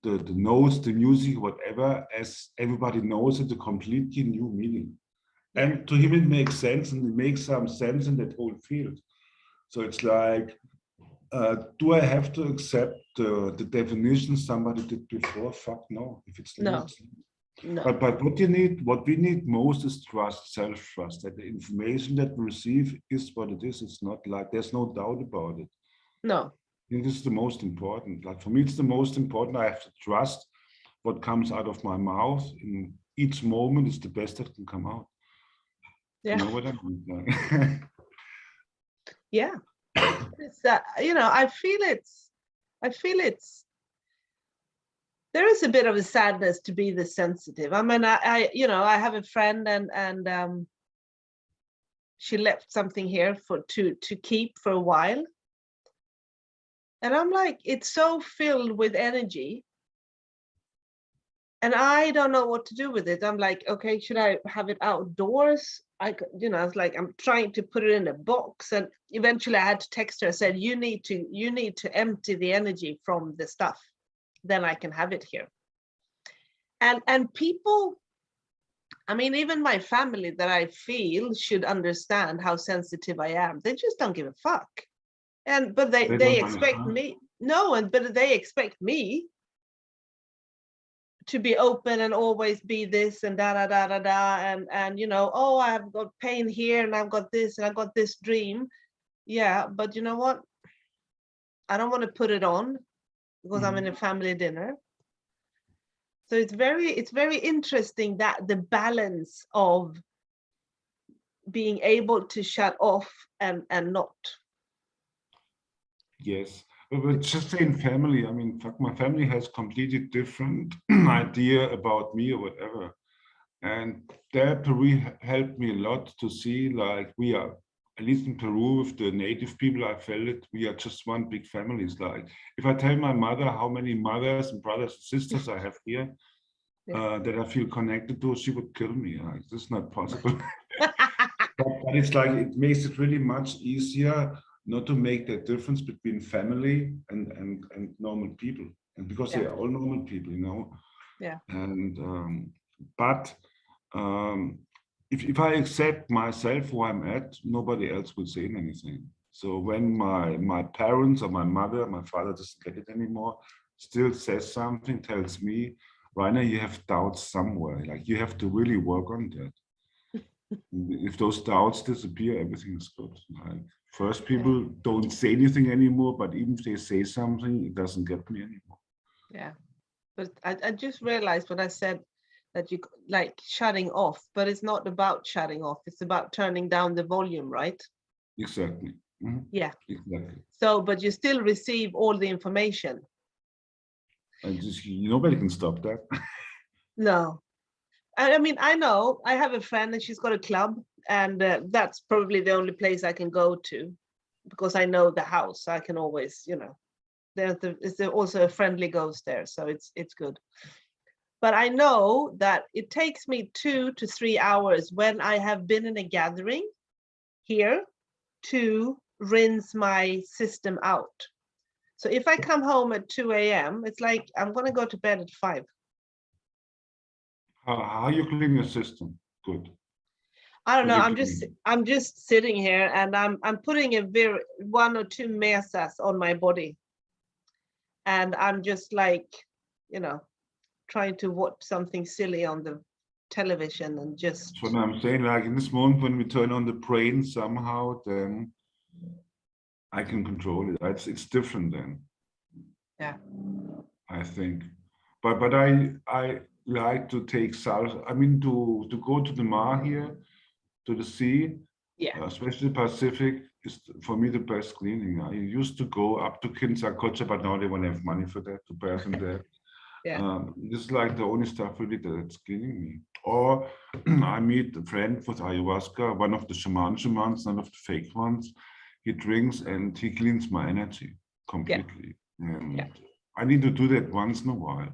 the notes, the music, whatever, as everybody knows it, a completely new meaning. And to him, it makes sense, and it makes some sense in that whole field. So it's like, do I have to accept the definition somebody did before? Fuck no. If it's no. No. But what we need most is trust, self-trust, that the information that we receive is what it is. It's not like, there's no doubt about it. No. I think this is the most important. Like for me, it's the most important. I have to trust what comes out of my mouth in each moment is the best that can come out. Yeah. You know what I mean? Yeah. It's you know, I feel it's there is a bit of a sadness to be this sensitive. I mean, I you know, I have a friend and she left something here to keep for a while. And I'm like, it's so filled with energy. And I don't know what to do with it. I'm like, okay, should I have it outdoors? You know, I was like, I'm trying to put it in a box. And eventually I had to text her. I said, you need to empty the energy from the stuff. Then I can have it here. And people, I mean, even my family that I feel should understand how sensitive I am. They just don't give a fuck. But they expect me, but they expect me to be open and always be this and da da da da da, and you know, oh, I've got pain here and I've got this and I've got this dream. Yeah, but you know what? I don't want to put it on because I'm in a family dinner. So it's very interesting that the balance of being able to shut off and not. Yes, but just saying family, I mean, fuck, my family has completely different idea about me or whatever. And that Peru helped me a lot to see, like, we are, at least in Peru, with the native people, I felt it, we are just one big family. It's like, if I tell my mother how many mothers and brothers and sisters I have here, that I feel connected to, she would kill me. Like, this is not possible. But it's like, it makes it really much easier not to make that difference between family and normal people. And because they are all normal people, you know? Yeah. And, but if I accept myself who I'm at, nobody else will say anything. So when my parents or my mother, my father doesn't get it anymore, still says something, tells me, Reiner, you have doubts somewhere. Like, you have to really work on that. If those doubts disappear, everything is good. Like, first, people don't say anything anymore, but even if they say something, it doesn't get me anymore. Yeah, but I just realized when I said that you like shutting off, but it's not about shutting off. It's about turning down the volume, right? Exactly. Mm-hmm. Yeah. Exactly. So, but you still receive all the information. And just, nobody can stop that. No. I mean, I know I have a friend and she's got a club, and that's probably the only place I can go to because I know the house. I can always, you know, there's also a friendly ghost there, so it's good. But I know that it takes me 2 to 3 hours when I have been in a gathering here to rinse my system out. So if I come home at 2 a.m., it's like I'm going to go to bed at 5. How you clean your system? Good. I don't know. I'm just sitting here and I'm putting a 1 or 2 mesas on my body. And I'm just like, you know, trying to watch something silly on the television and just. That's what I'm saying. Like, in this moment when we turn on the brain somehow, then I can control it. It's different then. Yeah. I think. But I like to take south. I mean, to go to the Mar here, to the sea. Yeah. Especially Pacific is for me the best cleaning. I used to go up to Constellations, but now they won't have money for that to bath in there. Yeah. This is like the only stuff really that's cleaning me. Or I meet a friend with ayahuasca, one of the shamans, none of the fake ones. He drinks and he cleans my energy completely. And I need to do that once in a while.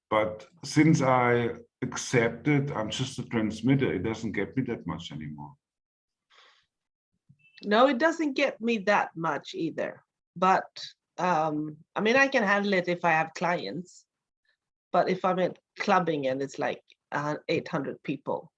But since I accepted I'm just a transmitter, it doesn't get me that much anymore. No, it doesn't get me that much either. But I mean, I can handle it if I have clients. But if I'm at clubbing and it's like 800 people.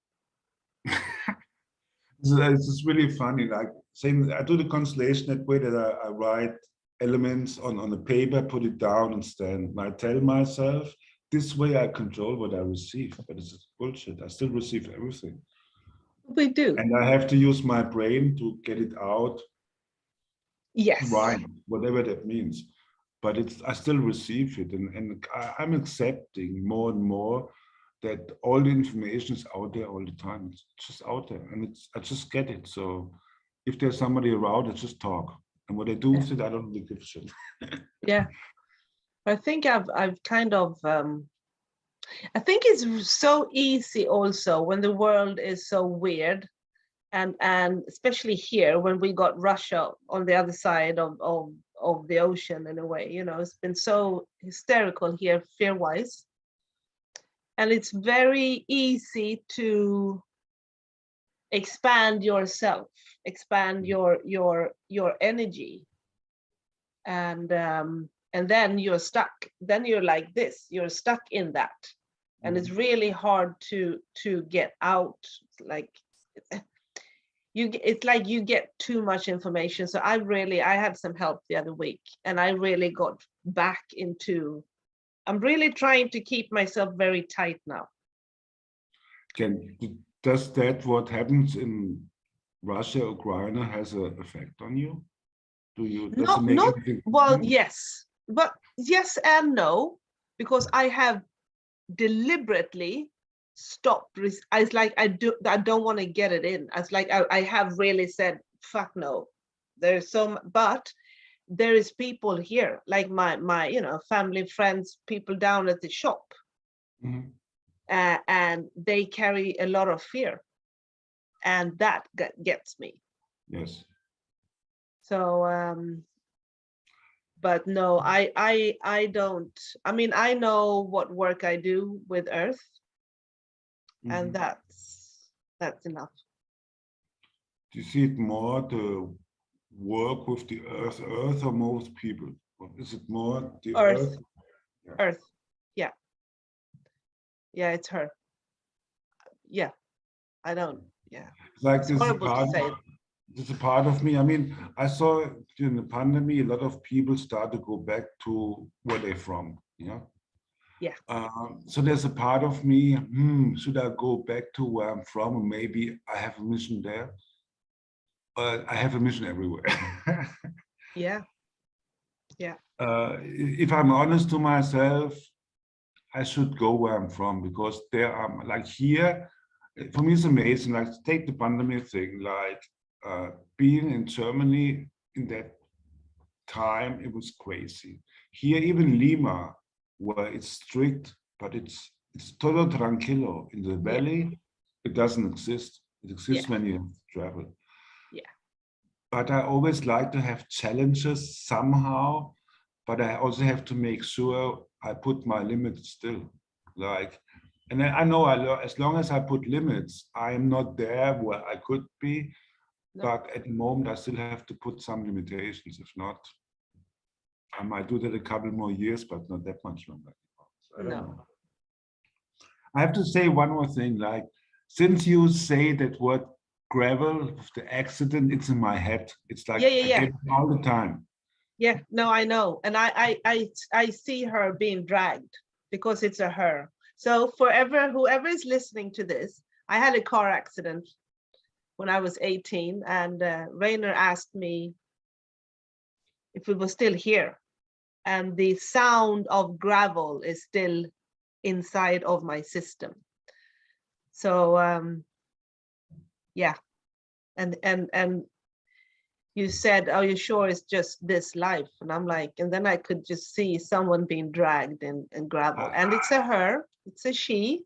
It's just really funny. Like, saying I do the constellation that way, that I write elements on the paper, put it down and stand. And I tell myself, this way I control what I receive, but it's just bullshit. I still receive everything. We do. And I have to use my brain to get it out. Yes. Right, whatever that means. But I still receive it. And I'm accepting more and more that all the information is out there all the time. It's just out there. And I just get it. So if there's somebody around, I just talk. And what I do with it, I don't really give a shit. Yeah. I think I've kind of I think it's so easy also when the world is so weird, and especially here when we got Russia on the other side of the ocean in a way, you know, it's been so hysterical here fear-wise, and it's very easy to expand yourself, expand your energy, and then you're stuck. Then you're like this. You're stuck in that. and it's really hard to get out. Like it's like you get too much information. So I had some help the other week, and I really got back into. I'm really trying to keep myself very tight now. Does that what happens in Russia, Ukraine has an effect on you? Does it make anything? Well, yes, but yes and no, because I have deliberately stopped. It's like I don't want to get it in. It's like I have really said, fuck no. There's but there is people here, like my family, friends, people down at the shop, and they carry a lot of fear, and that gets me. Yes. So but no, I don't. I mean, I know what work I do with Earth, and that's enough. Do you see it more the work with the Earth, or most people? Or is it more the Earth? Yeah. Earth, yeah. Yeah, it's her. Yeah, I don't. Yeah, like it's horrible to say. This is a part of me. I mean, I saw during the pandemic, a lot of people start to go back to where they're from. Yeah. Yeah. So there's a part of me, should I go back to where I'm from? Or maybe I have a mission there. I have a mission everywhere. Yeah. Yeah. If I'm honest to myself, I should go where I'm from, because there are, like here, for me it's amazing. Like take the pandemic thing, like being in Germany in that time, it was crazy. Here, even Lima, where it's strict, but it's todo tranquilo. In the valley, it doesn't exist. It exists when you travel. Yeah. But I always like to have challenges somehow, but I also have to make sure I put my limits still. Like, and I know as long as I put limits, I am not there where I could be. No. But at the moment, I still have to put some limitations. If not, I might do that a couple more years, but not that much longer. So I don't know. I have to say one more thing. Like, since you say that word gravel with the accident, it's in my head. It's like I get it all the time. Yeah, no, I know. And I see her being dragged because it's a her. So whoever is listening to this, I had a car accident when I was 18, and Reiner asked me if we were still here, and the sound of gravel is still inside of my system. So yeah, and you said, "Are you sure it's just this life?" And I'm like, and then I could just see someone being dragged in gravel, and it's a her, it's a she,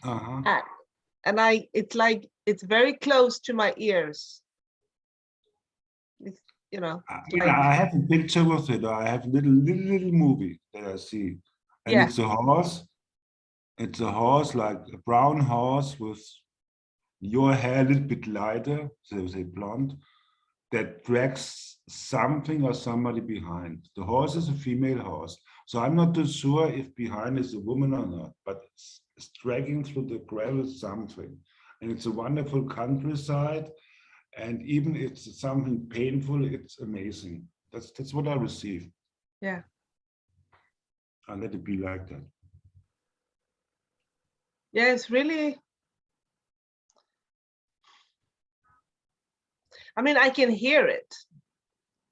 and it's like it's very close to my ears. It's, I have a picture with it. I have a little movie that I see, and it's a horse. It's a horse, like a brown horse with your hair a little bit lighter, so say blonde, that drags something or somebody behind. The horse is a female horse, so I'm not too sure if behind is a woman or not, but it's dragging through the gravel something, and it's a wonderful countryside. And even if it's something painful, it's amazing. That's what I receive. Yeah. I'll let it be like that. Yeah, it's really. I mean, I can hear it.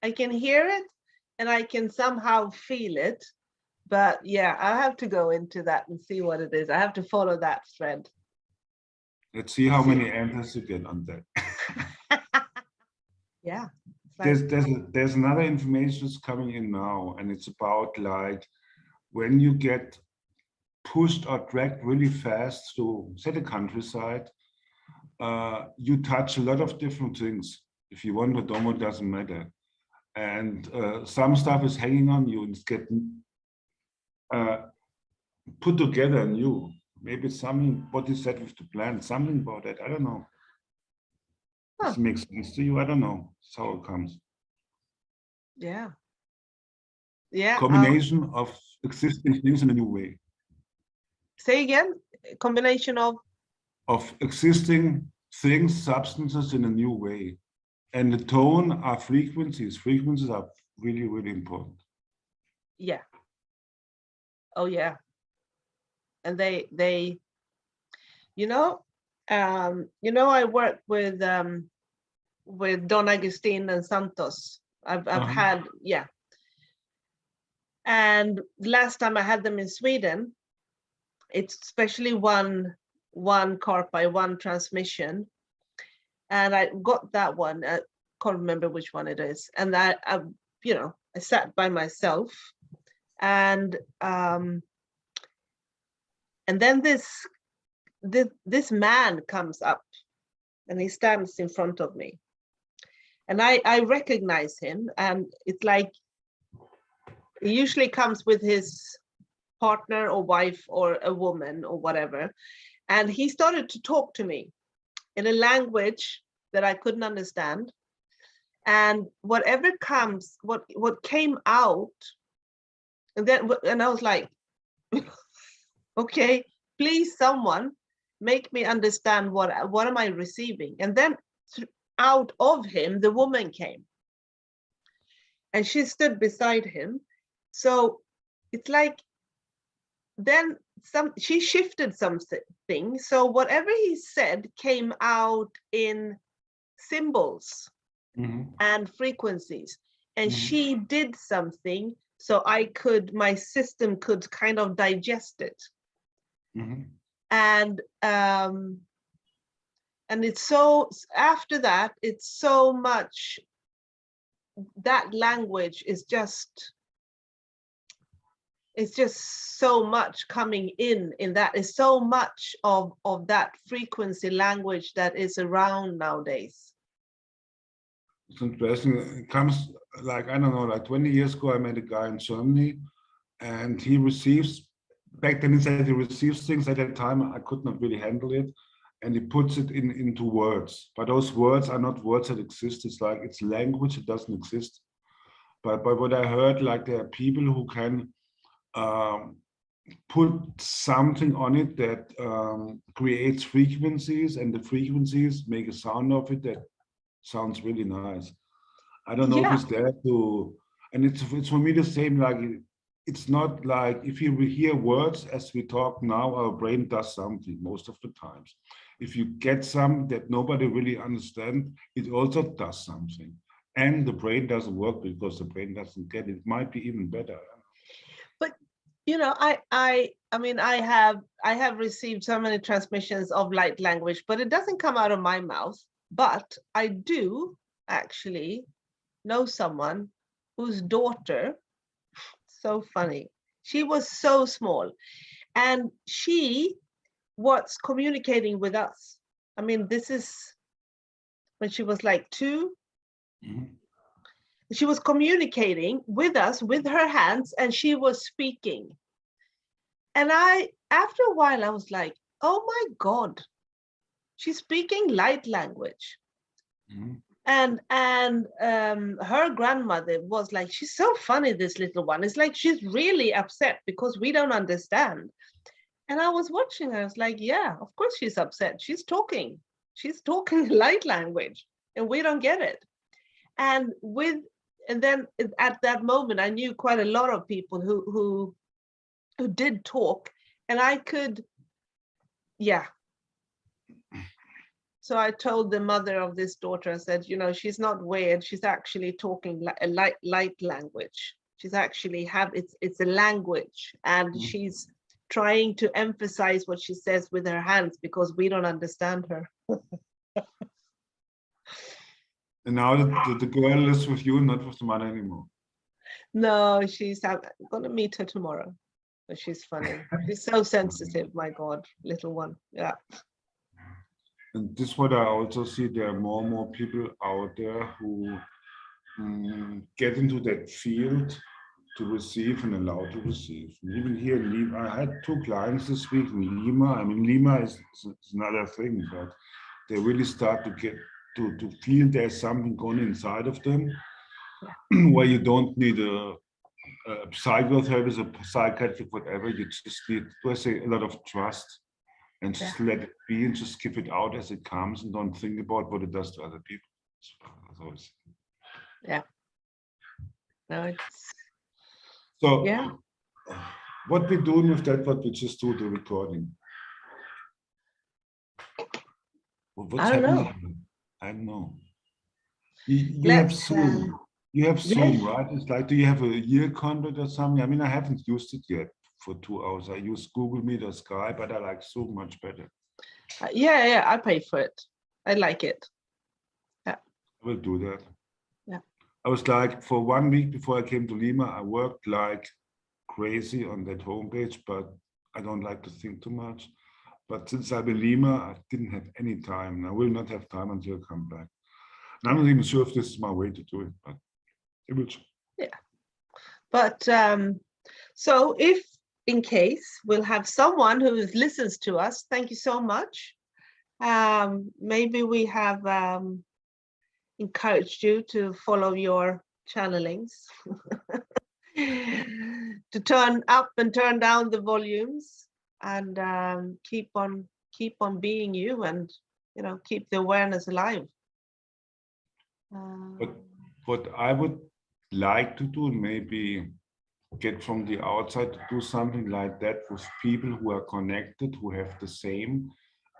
I can hear it, and I can somehow feel it. But yeah, I have to go into that and see what it is. I have to follow that thread. Let's see how many answers you get on that. Yeah. There's another information that's coming in now, and it's about like when you get pushed or dragged really fast to, say, the countryside, you touch a lot of different things. If you want or don't, it doesn't matter. And some stuff is hanging on you and it's getting put together anew. Maybe it's something, what you said with the plant, something about that. I don't know. Does it make sense to you? I don't know. That's how it comes. Yeah. Yeah. Combination of existing things in a new way. Say again, a combination of existing things, substances in a new way. And the tone are frequencies. Frequencies are really, really important. yeah. Oh yeah. And they I work with Don Agustin and Santos. I've had, yeah. And last time I had them in Sweden, it's especially one carpi, one transmission. And I got that one. I can't remember which one it is. And I sat by myself, and then this man comes up, and he stands in front of me, and I recognize him, and it's like he usually comes with his partner or wife or a woman or whatever, and he started to talk to me in a language that I couldn't understand, and whatever comes, what came out, and I was like, okay, please someone make me understand what am I receiving. And then out of him the woman came, and she stood beside him. So it's like then she shifted something, so whatever he said came out in symbols and frequencies, and she did something so my system could kind of digest it. And it's so, after that, it's so much, that language is just, it's just so much coming in that is so much of that frequency language that is around nowadays. It's interesting. It comes like, I don't know, like 20 years ago, I met a guy in Germany, and he receives, back then he said he receives things. At that time, I could not really handle it. And he puts it into words. But those words are not words that exist. It's like, it's language that doesn't exist. But what I heard, like there are people who can put something on it that creates frequencies, and the frequencies make a sound of it that sounds really nice. I don't know if it's there to, and it's for me the same, like it's not like if you hear words as we talk now, our brain does something most of the times. If you get some that nobody really understands, it also does something. And the brain doesn't work because the brain doesn't get it. It might be even better. But I mean, I have received so many transmissions of light language, but it doesn't come out of my mouth. But I do actually know someone whose daughter, so funny, she was so small, and she was communicating with us. I mean, this is when she was like 2. She was communicating with us with her hands, and she was speaking. And after a while, I was like, oh my God, she's speaking light language. And her grandmother was like, she's so funny, this little one. It's like she's really upset because we don't understand. And I was watching her, I was like, yeah, of course she's upset. She's talking light language, and we don't get it. And then at that moment, I knew quite a lot of people who did talk, and I could, yeah. So I told the mother of this daughter, I said, she's not weird. She's actually talking a light language. She's actually it's a language, and she's trying to emphasize what she says with her hands because we don't understand her. And now the girl lives with you, not with the mother anymore. No, I'm gonna meet her tomorrow. But she's funny. She's so sensitive, my God, little one. Yeah. And this is what I also see. There are more and more people out there who get into that field to receive and allow to receive. And even here in Lima, I had 2 clients this week in Lima. I mean, Lima is another thing, but they really start to get to feel there's something going inside of them, where you don't need a psychotherapist or psychiatric, whatever, you just need, I say, a lot of trust and just let it be and just give it out as it comes and don't think about what it does to other people. Yeah. No, it's so yeah. What we're doing with that, what we just do the recording. What's I don't know. happening? I don't know. You have Zoom. You have Zoom, right? It's like, do you have a year contract or something? I mean, I haven't used it yet for 2 hours. I use Google Meet or Skype, but I like Zoom much better. Yeah, I pay for it. I like it. Yeah. I will do that. Yeah. I was like, for 1 week before I came to Lima, I worked like crazy on that homepage, but I don't like to think too much. But since I'm in Lima, I didn't have any time. And I will not have time until I come back. And I'm not even sure if this is my way to do it, but it will. Yeah. But so if in case we'll have someone who listens to us, thank you so much. Maybe we have encouraged you to follow your channelings, to turn up and turn down the volumes, and keep on being you, and keep the awareness alive. But what I would like to do, maybe get from the outside to do something like that with people who are connected, who have the same,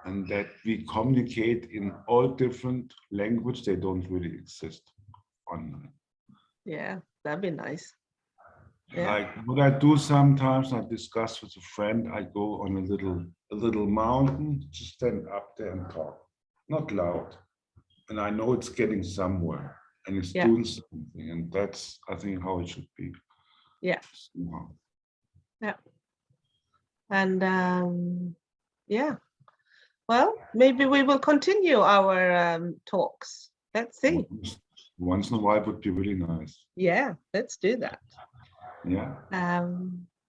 and that we communicate in all different languages. They don't really exist online. Yeah, that'd be nice. Yeah. Like what I do sometimes, I discuss with a friend, I go on a little mountain, just stand up there and talk, not loud. And I know it's getting somewhere and it's doing something. And that's, I think, how it should be. Yeah. Somehow. Yeah. And yeah. Well, maybe we will continue our talks. Let's see. Once in a while would be really nice. Yeah, let's do that. Yeah.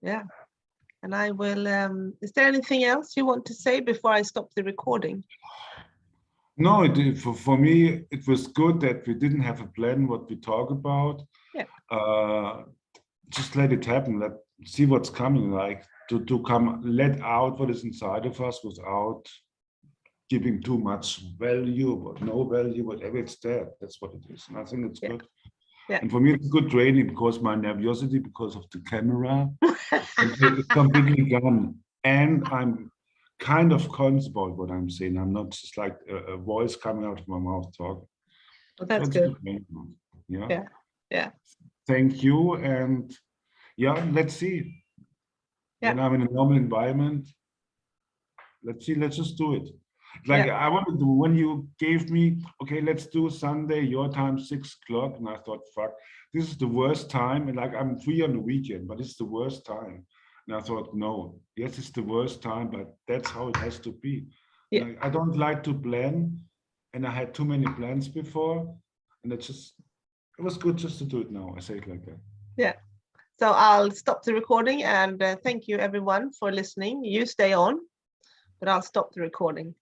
Yeah. And I will, is there anything else you want to say before I stop the recording? No, for me, it was good that we didn't have a plan what we talk about. Yeah. Just let it happen. Let's see what's coming, like to come, let out what is inside of us without giving too much value or no value, whatever it's there. That's what it is. And I think it's good. Yeah. And for me, it's good training because my nervosity, because of the camera, it's completely gone. And I'm kind of conscious about what I'm saying. I'm not just like a voice coming out of my mouth talking. Well, that's good. Yeah. Yeah. Thank you. And yeah, let's see. Yeah. When I'm in a normal environment, let's see, let's just do it. Like I wanted to, when you gave me, okay, let's do Sunday, your time, 6 o'clock. And I thought, fuck, this is the worst time. And like, I'm free on the weekend, but it's the worst time. And I thought, no, yes, it's the worst time, but that's how it has to be. Yeah. Like, I don't like to plan. And I had too many plans before. And it was good just to do it now. I say it like that. Yeah. So I'll stop the recording, and thank you everyone for listening. You stay on, but I'll stop the recording.